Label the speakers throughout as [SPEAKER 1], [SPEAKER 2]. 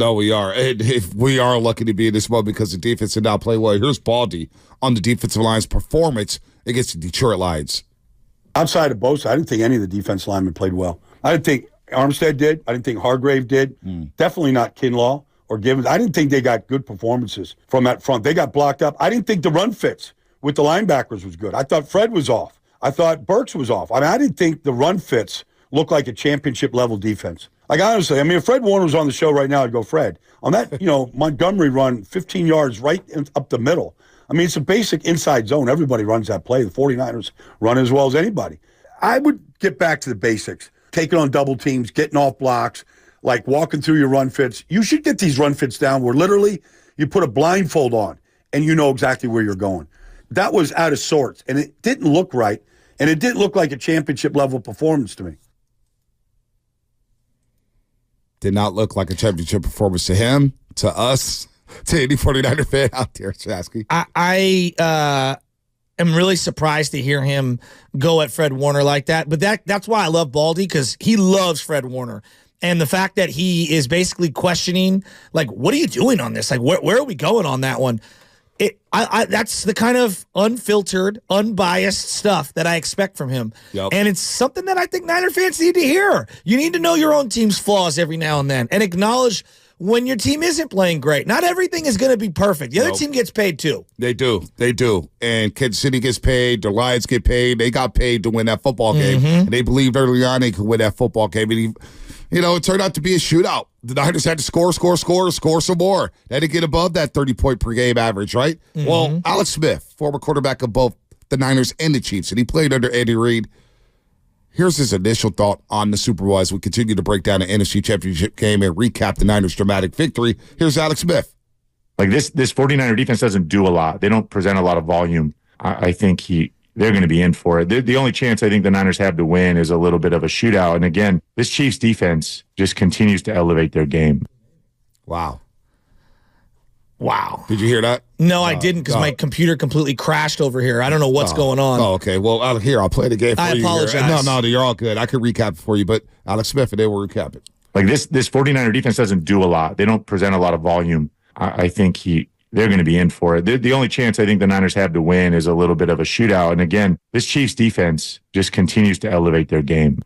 [SPEAKER 1] No, we are. And if we are lucky to be in this moment because the defense did not play well. Here's Baldy on the defensive line's performance against the Detroit Lions.
[SPEAKER 2] Outside of Bosa, I didn't think any of the defense linemen played well. I didn't think Armstead did. I didn't think Hargrave did. Definitely not Kinlaw or Givens. I didn't think they got good performances from that front. They got blocked up. I didn't think the run fits with the linebackers was good. I thought Fred was off. I thought Burks was off. I didn't think the run fits looked like a championship-level defense. Like, honestly, if Fred Warner was on the show right now, I'd go, Fred. On that, Montgomery run 15 yards right up the middle. It's a basic inside zone. Everybody runs that play. The 49ers run as well as anybody. I would get back to the basics. Taking on double teams, getting off blocks, like walking through your run fits. You should get these run fits down where literally you put a blindfold on and you know exactly where you're going. That was out of sorts, and it didn't look right, and it didn't look like a championship-level performance to me.
[SPEAKER 1] Did not look like a championship performance to him, to us, to any 49er fan out there, Shasky.
[SPEAKER 3] I am really surprised to hear him go at Fred Warner like that. But that's why I love Baldy, because he loves Fred Warner. And the fact that he is basically questioning, like, what are you doing on this? Like, where are we going on that one? That's the kind of unfiltered, unbiased stuff that I expect from him.
[SPEAKER 1] Yep.
[SPEAKER 3] And it's something that I think Niner fans need to hear. You need to know your own team's flaws every now and then and acknowledge when your team isn't playing great. Not everything is going to be perfect. The other team gets paid too.
[SPEAKER 1] They do. And Kansas City gets paid. The Lions get paid. They got paid to win that football game. And they believed early on they could win that football game. And it turned out to be a shootout. The Niners had to score some more. They had to get above that 30-point per game average, right? Well, Alex Smith, former quarterback of both the Niners and the Chiefs, and he played under Andy Reid. Here's his initial thought on the Super Bowl as we continue to break down the NFC Championship game and recap the Niners' dramatic victory. Here's Alex Smith.
[SPEAKER 4] Like this 49er defense doesn't do a lot. They don't present a lot of volume. I think they're going to be in for it. The only chance I think the Niners have to win is a little bit of a shootout. And again, this Chiefs defense just continues to elevate their game.
[SPEAKER 1] Wow.
[SPEAKER 3] Wow.
[SPEAKER 1] Did you hear that?
[SPEAKER 3] No, I didn't, because my computer completely crashed over here. I don't know what's going on.
[SPEAKER 1] Oh, okay. Well, I'll play the game for you.
[SPEAKER 3] I apologize.
[SPEAKER 1] No, you're all good. I can recap it for you, but Alex Smith, and they will recap it.
[SPEAKER 4] Like this 49er defense doesn't do a lot. They don't present a lot of volume. I think they're going to be in for it. The only chance I think the Niners have to win is a little bit of a shootout. And again, this Chiefs defense just continues to elevate their game.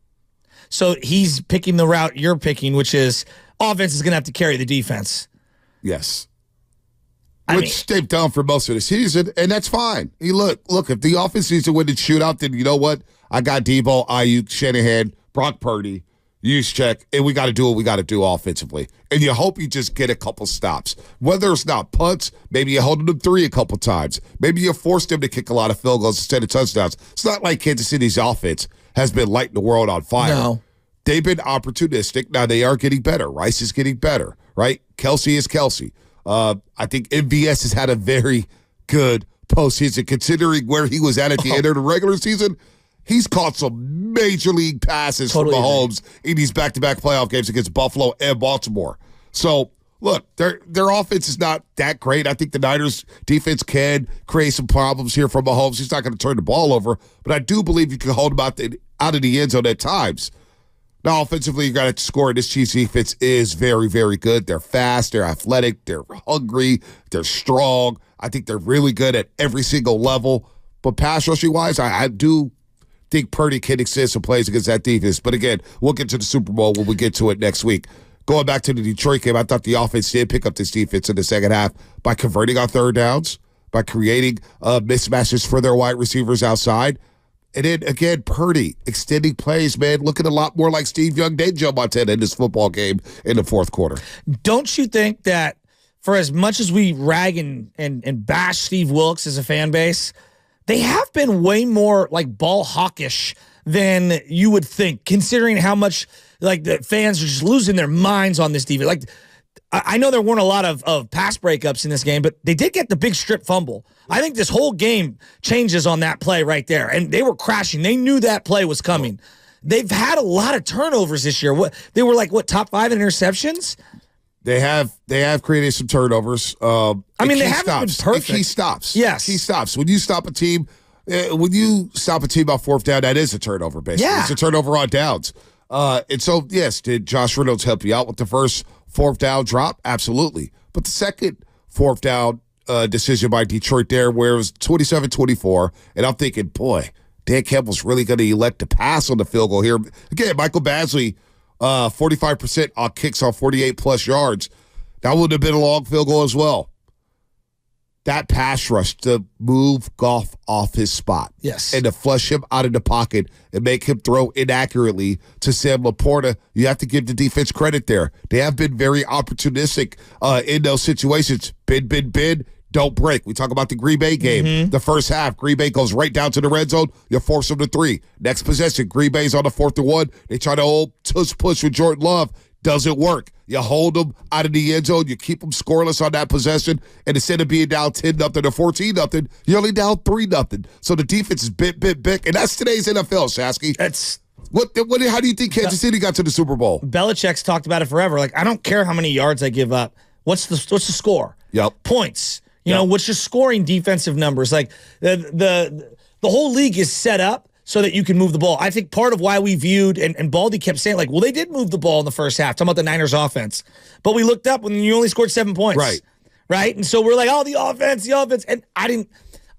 [SPEAKER 3] So he's picking the route you're picking, which is offense is going to have to carry the defense.
[SPEAKER 1] Yes. Which they've done for most of the season, and that's fine. Look, if the offense needs to win the shootout, then you know what? I got Debo, Ayuk, Shanahan, Brock Purdy, Juszczyk, and we got to do what we got to do offensively. And you hope you just get a couple stops. Whether it's not punts, maybe you hold them 3 a couple times. Maybe you force them to kick a lot of field goals instead of touchdowns. It's not like Kansas City's offense has been lighting the world on fire.
[SPEAKER 3] No.
[SPEAKER 1] They've been opportunistic. Now they are getting better. Rice is getting better, right? Kelsey is Kelsey. I think MVS has had a very good postseason considering where he was at the end of the regular season. He's caught some major league passes from Mahomes in these back-to-back playoff games against Buffalo and Baltimore. So, look, their offense is not that great. I think the Niners' defense can create some problems here for Mahomes. He's not going to turn the ball over, but I do believe you can hold him out of the end zone at times. Now, offensively, you got to score. This Chiefs defense is very, very good. They're fast. They're athletic. They're hungry. They're strong. I think they're really good at every single level. But pass rushing-wise, I do think Purdy can exist and plays against that defense. But again, we'll get to the Super Bowl when we get to it next week. Going back to the Detroit game, I thought the offense did pick up this defense in the second half by converting on third downs, by creating mismatches for their wide receivers outside. And then, again, Purdy extending plays, man, looking a lot more like Steve Young than Joe Montana in this football game in the fourth quarter.
[SPEAKER 3] Don't you think that for as much as we rag and bash Steve Wilkes as a fan base, they have been way more like ball hawkish than you would think, considering how much like the fans are just losing their minds on this defense. Like, I know there weren't a lot of pass breakups in this game, but they did get the big strip fumble. I think this whole game changes on that play right there. And they were crashing. They knew that play was coming. They've had a lot of turnovers this year. They were like, top 5 interceptions?
[SPEAKER 1] They have created some turnovers.
[SPEAKER 3] They haven't been perfect.
[SPEAKER 1] Key stops.
[SPEAKER 3] Yes.
[SPEAKER 1] Key stops. When you stop a team on fourth down, that is a turnover, basically.
[SPEAKER 3] Yeah.
[SPEAKER 1] It's a turnover on downs. And so, yes, did Josh Reynolds help you out with the first fourth down drop? Absolutely. But the second fourth down decision by Detroit there, where it was 27-24, and I'm thinking, boy, Dan Campbell's really going to elect to pass on the field goal here. Again, Michael Badgley, 45% on kicks on 48-plus yards. That would have been a long field goal as well. That pass rush to move Goff off his spot.
[SPEAKER 3] Yes.
[SPEAKER 1] And to flush him out of the pocket and make him throw inaccurately to Sam Laporta, you have to give the defense credit there. They have been very opportunistic in those situations. Bid, don't break. We talk about the Green Bay game. The first half, Green Bay goes right down to the red zone. You force them to 3. Next possession, Green Bay's on the 4th and 1. They try to old tush push with Jordan Love. Doesn't work. You hold them out of the end zone. You keep them scoreless on that possession. And instead of being down 10-0 or 14-0, you're only down 3-0. So the defense is bit. And that's today's NFL, Shasky.
[SPEAKER 3] That's
[SPEAKER 1] How do you think Kansas City got to the Super Bowl?
[SPEAKER 3] Belichick's talked about it forever. Like, I don't care how many yards I give up. What's the score?
[SPEAKER 1] Yep.
[SPEAKER 3] Points. You know, what's your scoring defensive numbers? Like, the whole league is set up so that you can move the ball. I think part of why we viewed, and Baldy kept saying, like, well, they did move the ball in the first half, talking about the Niners offense. But we looked up when you only scored 7 points. Right? And so we're like, oh, the offense. And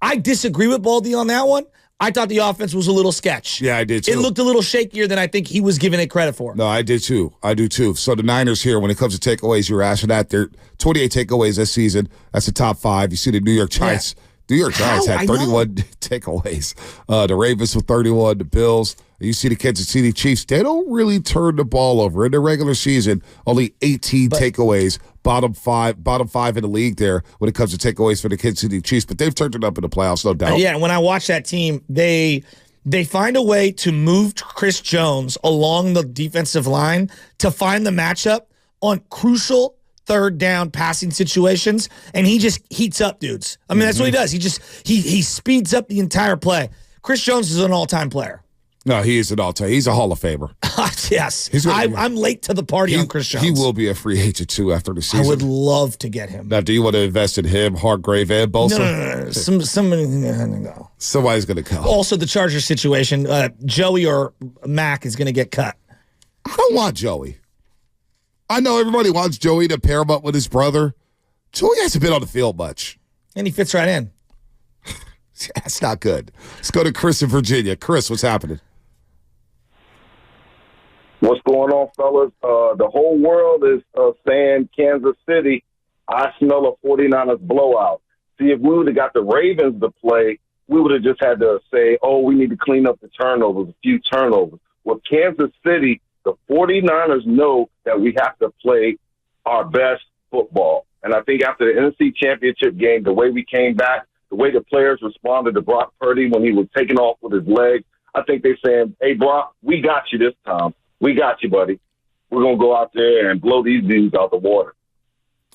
[SPEAKER 3] I disagree with Baldy on that one. I thought the offense was a little sketch.
[SPEAKER 1] Yeah, I did too.
[SPEAKER 3] It looked a little shakier than I think he was giving it credit for.
[SPEAKER 1] No, I did too. I do too. So the Niners here, when it comes to takeaways, you were asking that. They're 28 takeaways this season. That's the top 5. You see the New York Giants. Yeah. New York Giants had 31 takeaways. The Ravens with 31, the Bills. You see the Kansas City Chiefs. They don't really turn the ball over. In the regular season, only 18 takeaways. Bottom five in the league there when it comes to takeaways for the Kansas City Chiefs. But they've turned it up in the playoffs, no doubt.
[SPEAKER 3] Yeah, and when I watch that team, they find a way to move Chris Jones along the defensive line to find the matchup on crucial third down passing situations, and he just heats up dudes. I mean, that's what he does. He speeds up the entire play. Chris Jones is an all-time player.
[SPEAKER 1] No, he is an all-time. He's a Hall of Famer.
[SPEAKER 3] Yes. I'm late to the party on Chris Jones.
[SPEAKER 1] He will be a free agent, too, after the season.
[SPEAKER 3] I would love to get him.
[SPEAKER 1] Now, do you want to invest in him, Hargrave, and Bosa?
[SPEAKER 3] No.
[SPEAKER 1] Somebody's going to come.
[SPEAKER 3] Also, the Chargers situation, Joey or Mac is going to get cut.
[SPEAKER 1] I don't want Joey. I know everybody wants Joey to pair him up with his brother. Joey hasn't been on the field much.
[SPEAKER 3] And he fits right in.
[SPEAKER 1] That's not good. Let's go to Chris in Virginia. Chris, what's happening?
[SPEAKER 5] What's going on, fellas? The whole world is saying Kansas City. I smell a 49ers blowout. See, if we would have got the Ravens to play, we would have just had to say, oh, we need to clean up the turnovers, a few turnovers. With Kansas City, the 49ers know that we have to play our best football. And I think after the NFC Championship game, the way we came back, the way the players responded to Brock Purdy when he was taking off with his leg, I think they're saying, hey, Brock, we got you this time. We got you, buddy. We're going to go out there and blow these dudes out the water.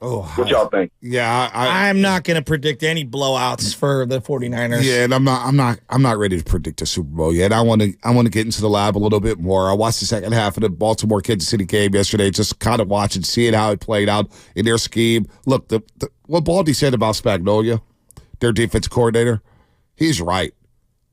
[SPEAKER 1] Oh,
[SPEAKER 5] what y'all think?
[SPEAKER 1] Yeah,
[SPEAKER 3] I'm not going to predict any blowouts for the 49ers.
[SPEAKER 1] Yeah, and I'm not ready to predict a Super Bowl yet. I want to get into the lab a little bit more. I watched the second half of the Baltimore Kansas City game yesterday, just kind of watching, seeing how it played out in their scheme. Look, what Baldy said about Spagnuolo, their defensive coordinator, he's right.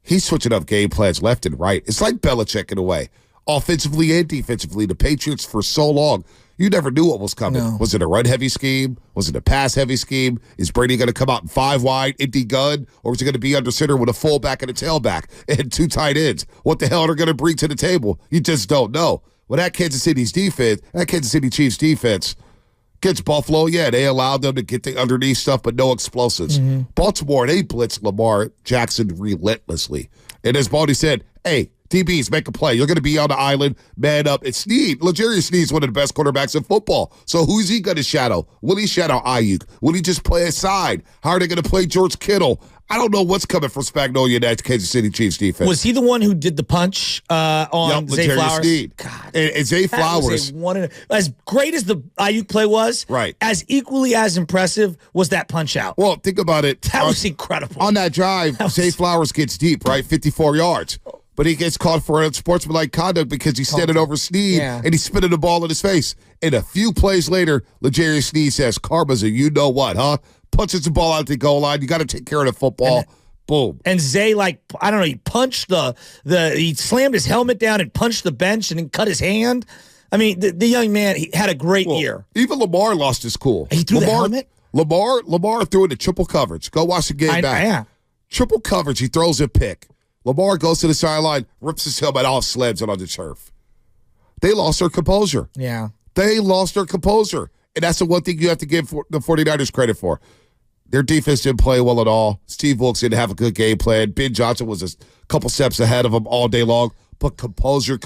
[SPEAKER 1] He's switching up game plans left and right. It's like Belichick in a way, offensively and defensively. The Patriots for so long, you never knew what was coming. No. Was it a run-heavy scheme? Was it a pass-heavy scheme? Is Brady going to come out in 5 wide, empty gun? Or is he going to be under center with a fullback and a tailback and 2 tight ends? What the hell are they going to bring to the table? You just don't know. Well, that Kansas City Chiefs defense against Buffalo, yeah, they allowed them to get the underneath stuff, but no explosives. Baltimore, they blitzed Lamar Jackson relentlessly. And as Baldy said, hey, DBs, make a play. You're going to be on the island, man up. It's Snead. L'Jarius Sneed's one of the best quarterbacks in football. So who's he going to shadow? Will he shadow Ayuk? Will he just play aside? How are they going to play George Kittle? I don't know what's coming from Spagnuolo in that Kansas City Chiefs defense.
[SPEAKER 3] Was he the one who did the punch on Zay Flowers?
[SPEAKER 1] Sneed.
[SPEAKER 3] God.
[SPEAKER 1] And Zay Flowers.
[SPEAKER 3] As great as the Ayuk play was,
[SPEAKER 1] right,
[SPEAKER 3] as equally as impressive was that punch out.
[SPEAKER 1] Well, think about it.
[SPEAKER 3] That was incredible.
[SPEAKER 1] On that drive, Zay Flowers gets deep, right? 54 yards. But he gets caught for unsportsmanlike conduct because he's standing over Snead and he's spinning the ball in his face. And a few plays later, L'Jarius Sneed says, karma's a you-know-what, huh? Punches the ball out the goal line. You got to take care of the football. Boom.
[SPEAKER 3] And Zay, I don't know, he slammed his helmet down and punched the bench and then cut his hand. I mean, the young man, he had a great year.
[SPEAKER 1] Even Lamar lost his cool.
[SPEAKER 3] He threw the helmet?
[SPEAKER 1] Lamar threw into triple coverage. Go watch the game back.
[SPEAKER 3] Yeah.
[SPEAKER 1] Triple coverage, he throws a pick. Lamar goes to the sideline, rips his helmet off, slams it on the turf. They lost their composure.
[SPEAKER 3] Yeah.
[SPEAKER 1] They lost their composure. And that's the one thing you have to give the 49ers credit for. Their defense didn't play well at all. Steve Wilkes didn't have a good game plan. Ben Johnson was a couple steps ahead of him all day long. But composure.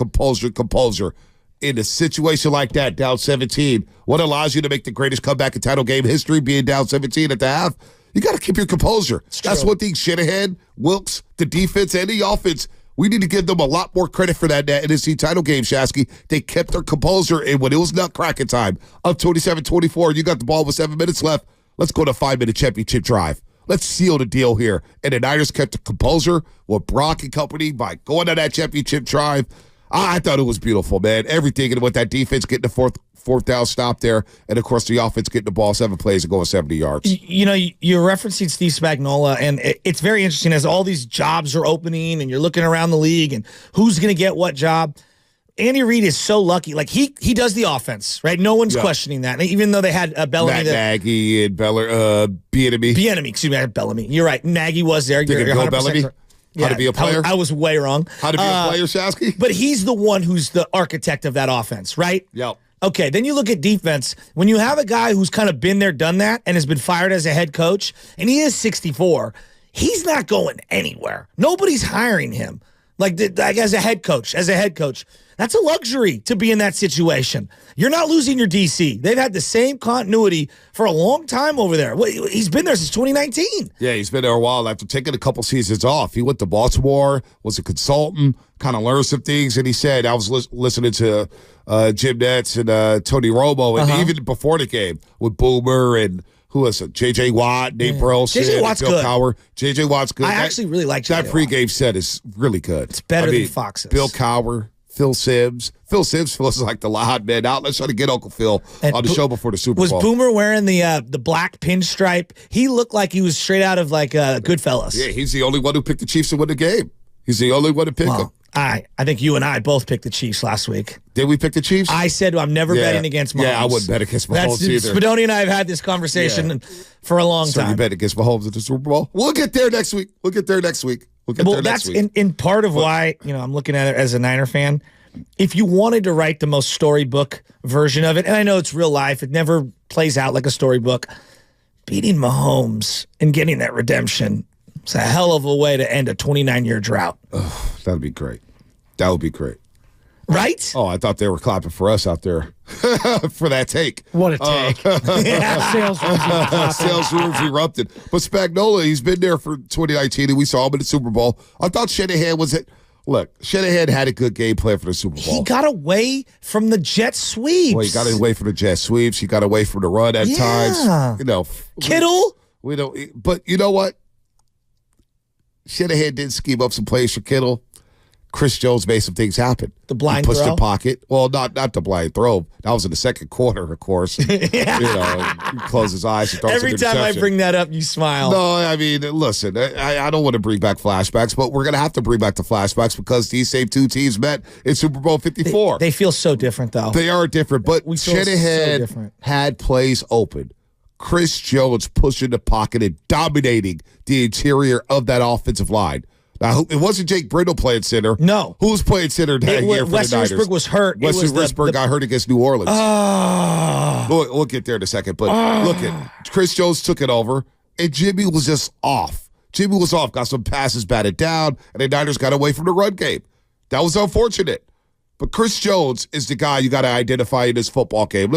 [SPEAKER 1] In a situation like that, down 17, what allows you to make the greatest comeback in title game history, being down 17 at the half? You got to keep your composure. That's one thing Shanahan, Wilkes, the defense, and the offense, we need to give them a lot more credit for that NFC title game, Shasky. They kept their composure, and when it was nutcracker time, up 27-24, you got the ball with 7 minutes left. Let's go to a 5-minute championship drive. Let's seal the deal here. And the Niners kept the composure with Brock and company by going on that championship drive. I thought it was beautiful, man. Everything, and with that defense getting the fourth down stop there, and of course the offense getting the ball 7 plays and going 70 yards.
[SPEAKER 3] You know, you're referencing Steve Spagnuolo, and it's very interesting as all these jobs are opening, and you're looking around the league and who's going to get what job. Andy Reid is so lucky. Like, he does the offense, right? No one's questioning that. Even though they had Bellamy.
[SPEAKER 1] Matt Nagy and Bieniemy.
[SPEAKER 3] Excuse me, Bellamy. You're right. Nagy was there.
[SPEAKER 1] You're 100%
[SPEAKER 3] Bellamy.
[SPEAKER 1] How to be a player?
[SPEAKER 3] I was way wrong.
[SPEAKER 1] How to be a player, Shasky?
[SPEAKER 3] But he's the one who's the architect of that offense, right?
[SPEAKER 1] Yep.
[SPEAKER 3] Okay, then you look at defense. When you have a guy who's kind of been there, done that, and has been fired as a head coach, and he is 64, he's not going anywhere. Nobody's hiring him. Like as a head coach. That's a luxury to be in that situation. You're not losing your DC. They've had the same continuity for a long time over there. He's been there since 2019.
[SPEAKER 1] Yeah, he's been there a while after taking a couple seasons off. He went to Baltimore, was a consultant, kind of learned some things, and he said, I was listening to Jim Nantz and Tony Romo, and even before the game with Boomer and who was it? J.J. Watt, Nate Burleson,
[SPEAKER 3] J.J. Watt's
[SPEAKER 1] Bill
[SPEAKER 3] good.
[SPEAKER 1] Cowher. J.J. Watt's good.
[SPEAKER 3] I actually really like J.J.
[SPEAKER 1] That pregame set is really good.
[SPEAKER 3] It's better than Fox's.
[SPEAKER 1] Bill Cowher, Phil Simms. Phil Simms feels like the loud man out. Let's try to get Uncle Phil on the show before the Super Bowl.
[SPEAKER 3] Was Boomer wearing the black pinstripe? He looked like he was straight out of Goodfellas.
[SPEAKER 1] Yeah, he's the only one who picked the Chiefs to win the game. He's the only one to pick them.
[SPEAKER 3] I think you and I both picked the Chiefs last week.
[SPEAKER 1] Did we pick the Chiefs?
[SPEAKER 3] I said I'm never betting against Mahomes.
[SPEAKER 1] Yeah, I wouldn't bet against Mahomes either.
[SPEAKER 3] Spadoni and I have had this conversation for a long time.
[SPEAKER 1] So you bet against Mahomes at the Super Bowl? We'll get there next week.
[SPEAKER 3] That's in part of why I'm looking at it as a Niner fan. If you wanted to write the most storybook version of it, and I know it's real life, it never plays out like a storybook, beating Mahomes and getting that redemption, it's a hell of a way to end a 29-year drought.
[SPEAKER 1] Oh, that'd be great. That would be great.
[SPEAKER 3] Right?
[SPEAKER 1] Oh, I thought they were clapping for us out there for that take.
[SPEAKER 6] What a take.
[SPEAKER 1] Sales rooms erupted. But Spagnuolo, he's been there for 2019, and we saw him in the Super Bowl. I thought Shanahan was it. Look, Shanahan had a good game plan for the Super Bowl.
[SPEAKER 3] He got away from the jet sweeps.
[SPEAKER 1] Well, he got away from the jet sweeps. He got away from the run at times.
[SPEAKER 3] Kittle?
[SPEAKER 1] We don't. But you know what? Shanahan did scheme up some plays for Kittle. Chris Jones made some things happen.
[SPEAKER 3] The blind
[SPEAKER 1] throw? He pushed
[SPEAKER 3] throw?
[SPEAKER 1] the pocket. Well, not the blind throw. That was in the second quarter, of course. And, he closed his eyes and throws
[SPEAKER 3] Every time I bring that up, you smile.
[SPEAKER 1] No, I mean, listen, I don't want to bring back flashbacks, but we're going to have to bring back the flashbacks because these same two teams met in Super Bowl 54.
[SPEAKER 3] They feel so different, though.
[SPEAKER 1] They are different, but Shanahan had plays open. Chris Jones pushing the pocket and dominating the interior of that offensive line. Now, it wasn't Jake Brindle playing center.
[SPEAKER 3] No.
[SPEAKER 1] Who was playing center that year for
[SPEAKER 3] Wesley
[SPEAKER 1] the Niners?
[SPEAKER 3] Risberg was hurt.
[SPEAKER 1] Wesley Risberg got hurt against New Orleans. We'll get there in a second. But look, Chris Jones took it over, and Jimmy was just off. Jimmy was off, got some passes batted down, and the Niners got away from the run game. That was unfortunate. But Chris Jones is the guy you got to identify in this football game.